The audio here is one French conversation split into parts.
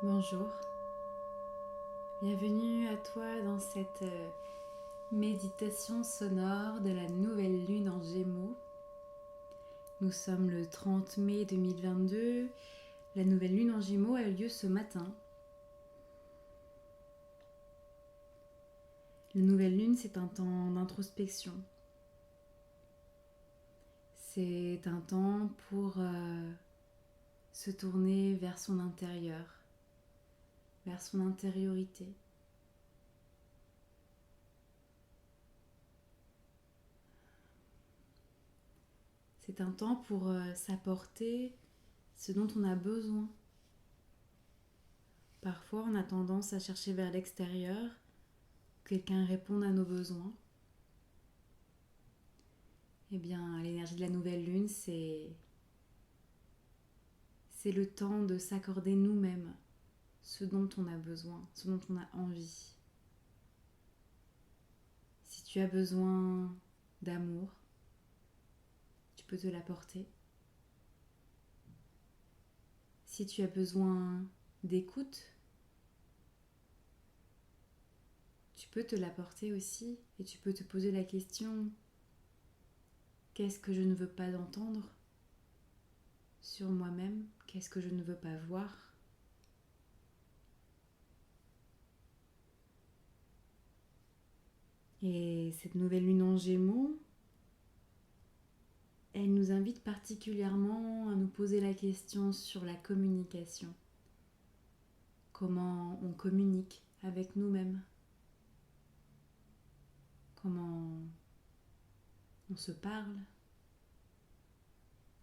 Bonjour, bienvenue à toi dans cette méditation sonore de la nouvelle lune en Gémeaux. Nous sommes le 30 mai 2022, la nouvelle lune en Gémeaux a eu lieu ce matin. La nouvelle lune, c'est un temps d'introspection. C'est un temps pour se tourner vers son intérieur, vers son intériorité. C'est un temps pour s'apporter ce dont on a besoin. Parfois, on a tendance à chercher vers l'extérieur, que quelqu'un réponde à nos besoins. Eh bien, l'énergie de la nouvelle lune, c'est le temps de s'accorder nous-mêmes ce dont on a besoin, ce dont on a envie. Si tu as besoin d'amour, tu peux te l'apporter. Si tu as besoin d'écoute, tu peux te l'apporter aussi et tu peux te poser la question: qu'est-ce que je ne veux pas entendre sur moi-même? Qu'est-ce que je ne veux pas voir? Et cette nouvelle lune en Gémeaux, elle nous invite particulièrement à nous poser la question sur la communication. Comment on communique avec nous-mêmes? Comment on se parle?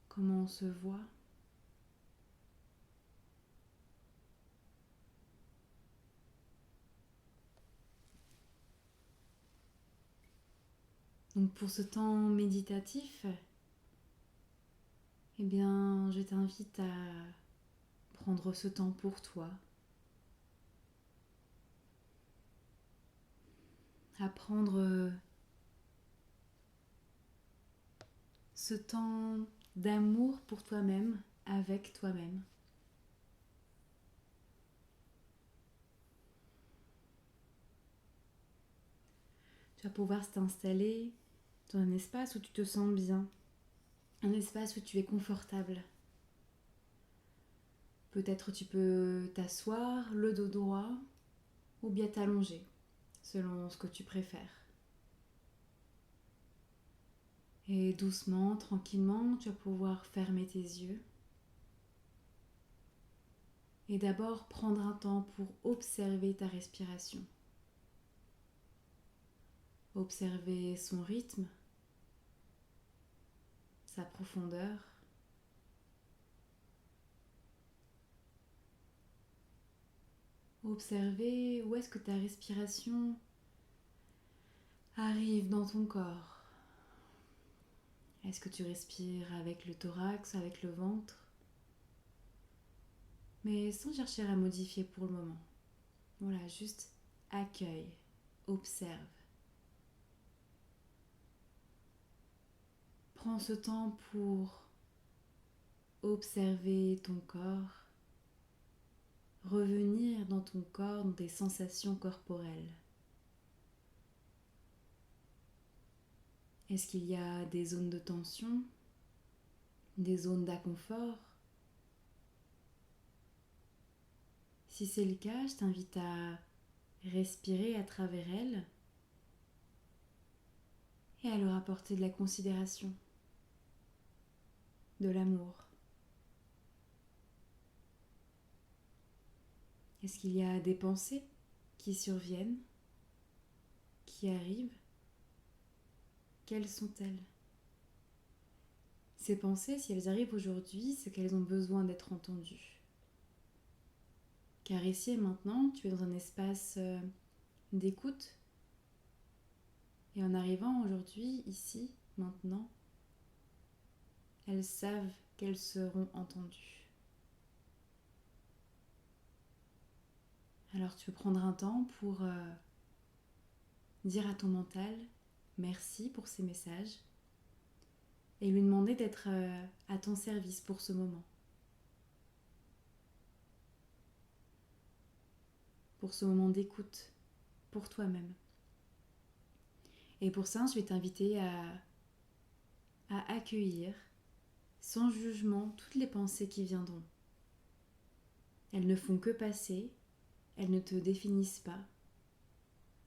Comment on se voit? Donc pour ce temps méditatif, eh bien, je t'invite à prendre ce temps pour toi, à prendre ce temps d'amour pour toi-même, avec toi-même. Tu vas pouvoir t'installer dans un espace où tu te sens bien, un espace où tu es confortable. Peut-être tu peux t'asseoir, le dos droit, ou bien t'allonger, selon ce que tu préfères. Et doucement, tranquillement, tu vas pouvoir fermer tes yeux. Et d'abord prendre un temps pour observer ta respiration. Observer son rythme, sa profondeur. Observer où est-ce que ta respiration arrive dans ton corps. Est-ce que tu respires avec le thorax, avec le ventre? Mais sans chercher à modifier pour le moment. Voilà, juste accueille, observe. Prends ce temps pour observer ton corps, revenir dans ton corps, dans tes sensations corporelles. Est-ce qu'il y a des zones de tension, des zones d'inconfort? Si c'est le cas, je t'invite à respirer à travers elles et à leur apporter de la considération, de l'amour. Est-ce qu'il y a des pensées qui surviennent, qui arrivent? Quelles sont-elles? Ces pensées, si elles arrivent aujourd'hui, c'est qu'elles ont besoin d'être entendues. Car ici et maintenant, tu es dans un espace d'écoute. Et en arrivant aujourd'hui, ici, maintenant, elles savent qu'elles seront entendues. Alors tu peux prendre un temps pour dire à ton mental merci pour ces messages et lui demander d'être à ton service pour ce moment. pour ce moment d'écoute pour toi-même. Et pour ça, je vais t'inviter à accueillir sans jugement toutes les pensées qui viendront. Elles ne font que passer, elles ne te définissent pas.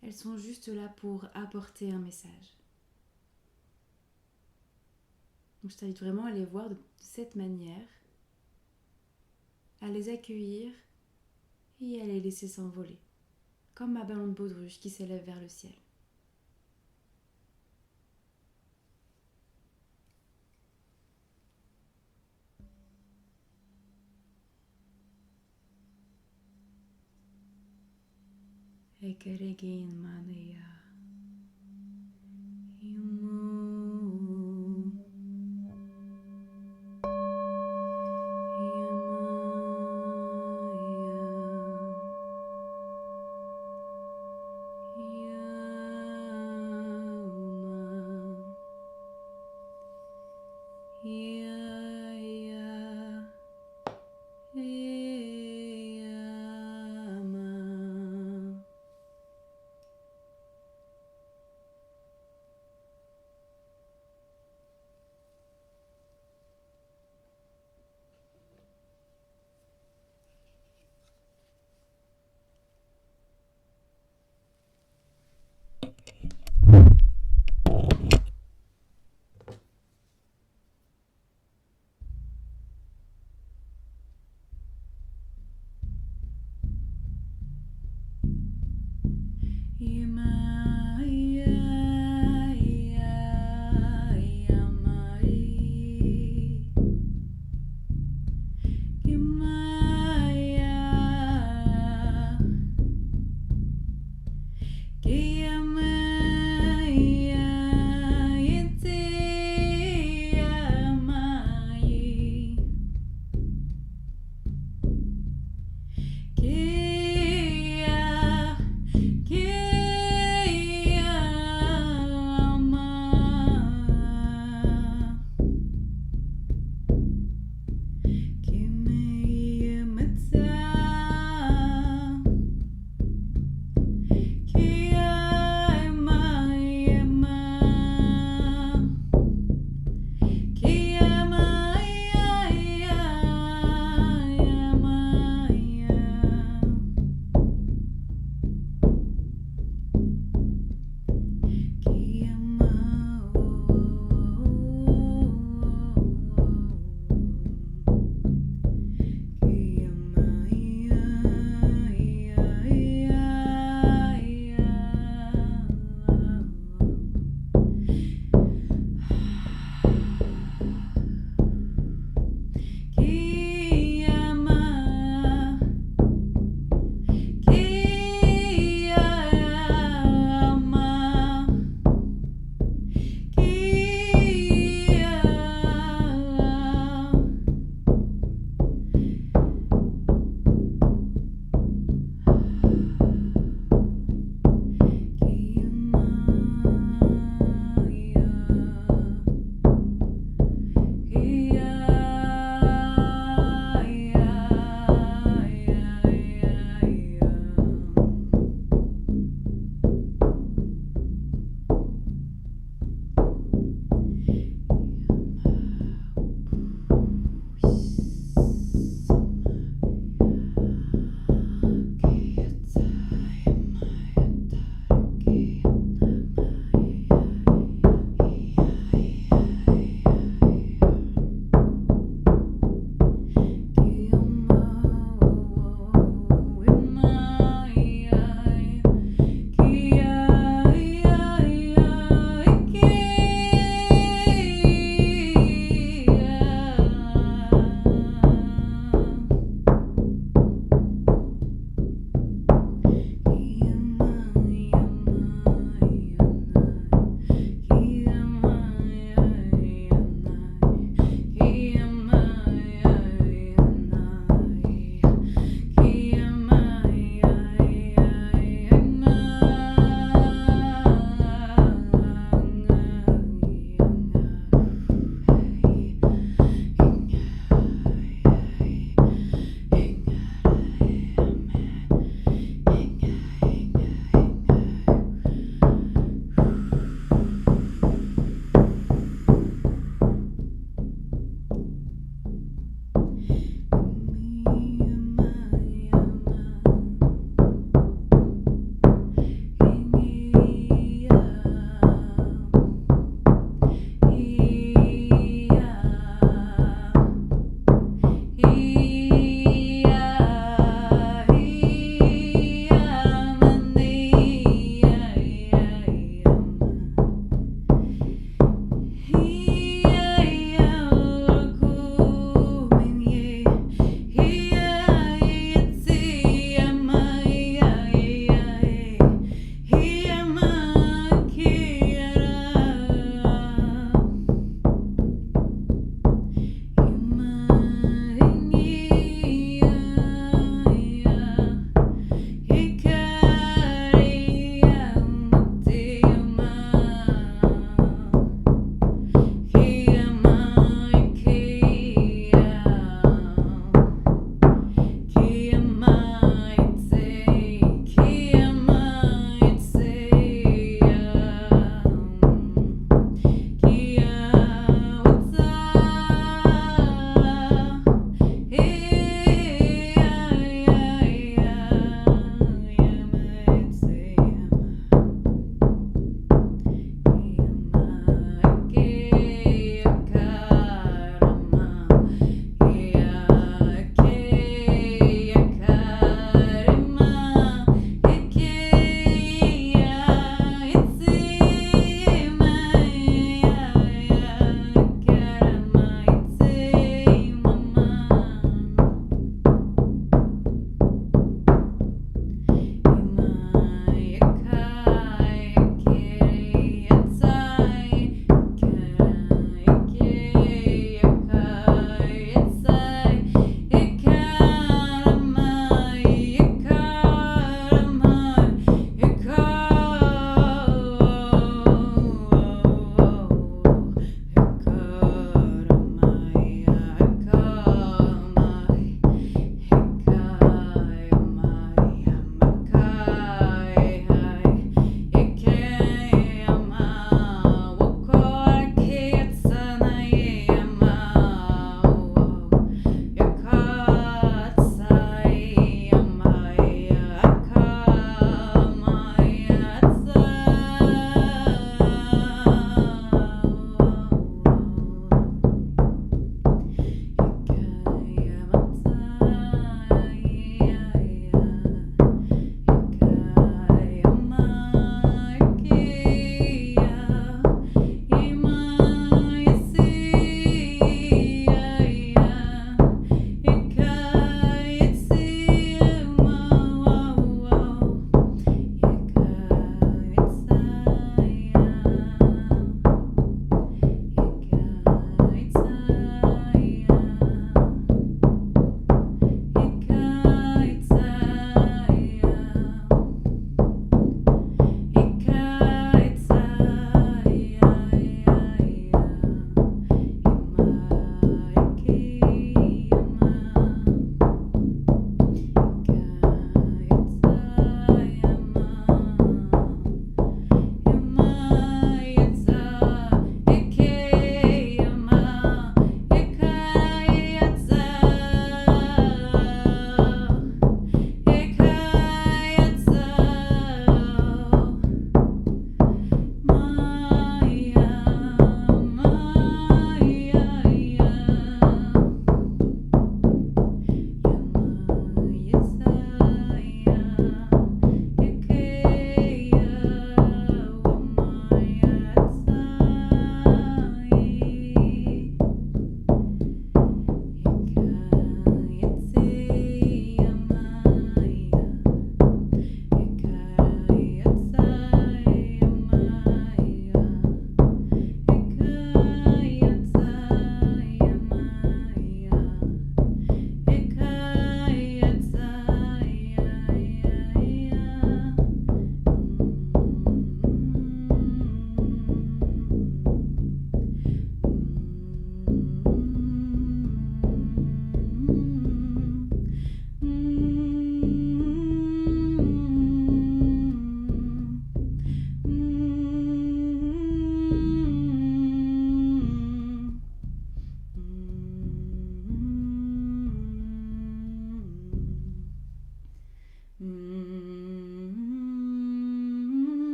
Elles sont juste là pour apporter un message. Donc je t'invite vraiment à les voir de cette manière, à les accueillir et à les laisser s'envoler, comme un ballon de baudruche qui s'élève vers le ciel. Ekeregin mania.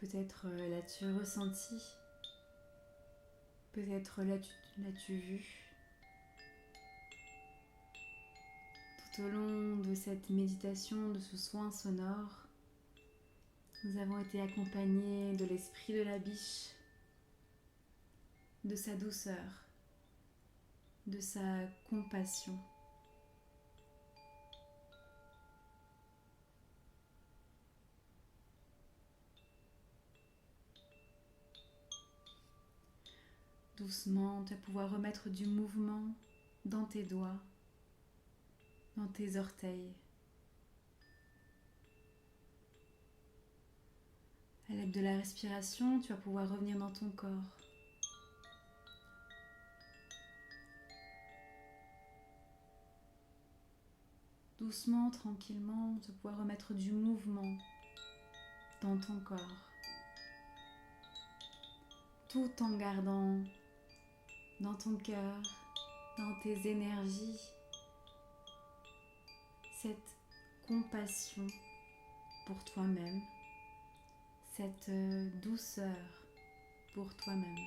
Peut-être l'as-tu ressenti, peut-être l'as-tu vu. Tout au long de cette méditation, de ce soin sonore, nous avons été accompagnés de l'esprit de la biche, de sa douceur, de sa compassion. Doucement, tu vas pouvoir remettre du mouvement dans tes doigts, dans tes orteils. À l'aide de la respiration, tu vas pouvoir revenir dans ton corps. Doucement, tranquillement, tu vas pouvoir remettre du mouvement dans ton corps, tout en gardant dans ton cœur, dans tes énergies, cette compassion pour toi-même, cette douceur pour toi-même.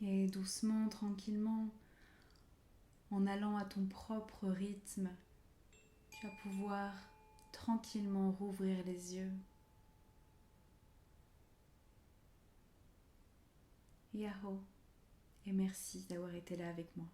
Et doucement, tranquillement, en allant à ton propre rythme, tu vas pouvoir tranquillement rouvrir les yeux. Yahoo, et merci d'avoir été là avec moi.